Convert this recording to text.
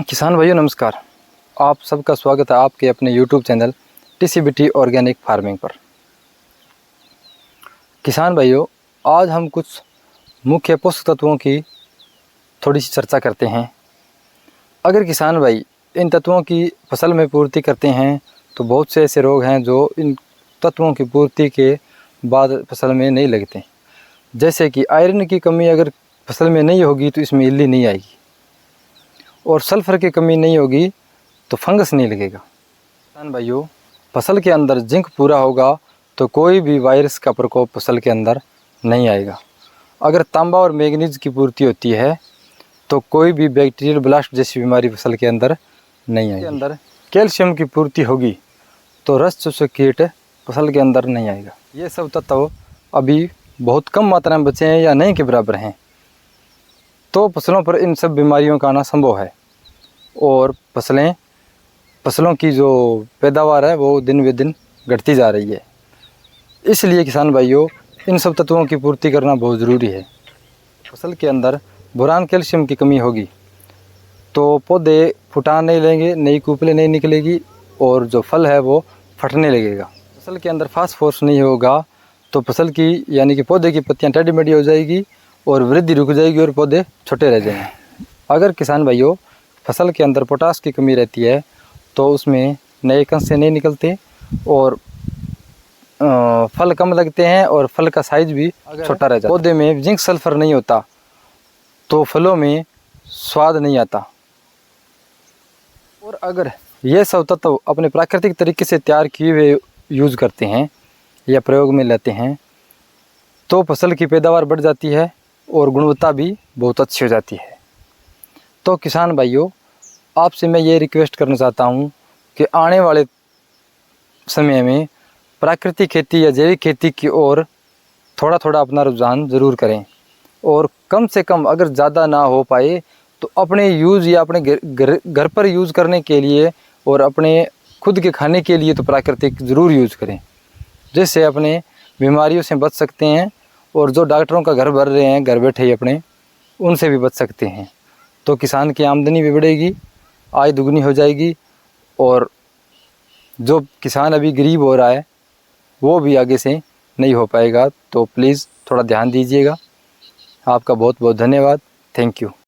किसान भाइयों नमस्कार। आप सबका स्वागत है आपके अपने YouTube channel TCBT organic farming पर। किसान भाइयों, आज हम कुछ मुख्य पोषक तत्वों की थोड़ी सी चर्चा करते हैं। अगर किसान भाई इन तत्वों की फसल में पूर्ति करते हैं तो बहुत से ऐसे रोग हैं जो इन तत्वों की पूर्ति के बाद फसल में नहीं लगते। जैसे कि आयरन की कमी अगर फसल में नहीं होगी तो इसमें इल्ली नहीं आएगी, और सल्फ़र की कमी नहीं होगी तो फंगस नहीं लगेगा। किसान भाइयों, फसल के अंदर जिंक पूरा होगा तो कोई भी वायरस का प्रकोप फसल के अंदर नहीं आएगा। अगर तांबा और मैंगनीज की पूर्ति होती है तो कोई भी बैक्टीरियल ब्लास्ट जैसी बीमारी फसल के अंदर नहीं आएगी। अंदर कैल्शियम की पूर्ति होगी तो रस चूसक कीट फसल के अंदर नहीं आएगा। ये सब तत्व अभी बहुत कम मात्रा में बचे हैं या नहीं के बराबर हैं, तो फसलों पर इन सब बीमारियों का आना संभव है और फसलों की जो पैदावार है वो दिन ब दिन घटती जा रही है। इसलिए किसान भाइयों, इन सब तत्वों की पूर्ति करना बहुत ज़रूरी है। फसल के अंदर बोरान कैल्शियम की कमी होगी तो पौधे फुटान नहीं लेंगे, नई कूपलें नहीं निकलेगी और जो फल है वो फटने लगेगा। फसल के अंदर फास्फोरस नहीं होगा तो फसल की यानी कि पौधे की पत्तियाँ टेढ़ी मेढ़ी हो जाएगी और वृद्धि रुक जाएगी और पौधे छोटे रह जाएंगे। अगर किसान भाइयों फसल के अंदर पोटास की कमी रहती है तो उसमें नए कंसे नहीं निकलते और फल कम लगते हैं और फल का साइज भी छोटा रह जाता है। पौधे में जिंक सल्फर नहीं होता तो फलों में स्वाद नहीं आता। और अगर ये सब तत्व अपने प्राकृतिक तरीके से तैयार किए हुए यूज़ करते हैं या प्रयोग में लेते हैं तो फसल की पैदावार बढ़ जाती है और गुणवत्ता भी बहुत अच्छी हो जाती है। तो किसान भाइयों, आपसे मैं ये रिक्वेस्ट करना चाहता हूँ कि आने वाले समय में प्राकृतिक खेती या जैविक खेती की ओर थोड़ा थोड़ा अपना रुझान ज़रूर करें, और कम से कम अगर ज़्यादा ना हो पाए तो अपने यूज़ या अपने घर पर यूज़ करने के लिए और अपने खुद के खाने के लिए तो प्राकृतिक ज़रूर यूज़ करें, जिससे अपने बीमारियों से बच सकते हैं और जो डॉक्टरों का घर भर रहे हैं घर बैठे ही अपने, उनसे भी बच सकते हैं। तो किसान की आमदनी भी बढ़ेगी, आय दुगनी हो जाएगी और जो किसान अभी गरीब हो रहा है वो भी आगे से नहीं हो पाएगा। तो प्लीज़ थोड़ा ध्यान दीजिएगा। आपका बहुत बहुत धन्यवाद। Thank you.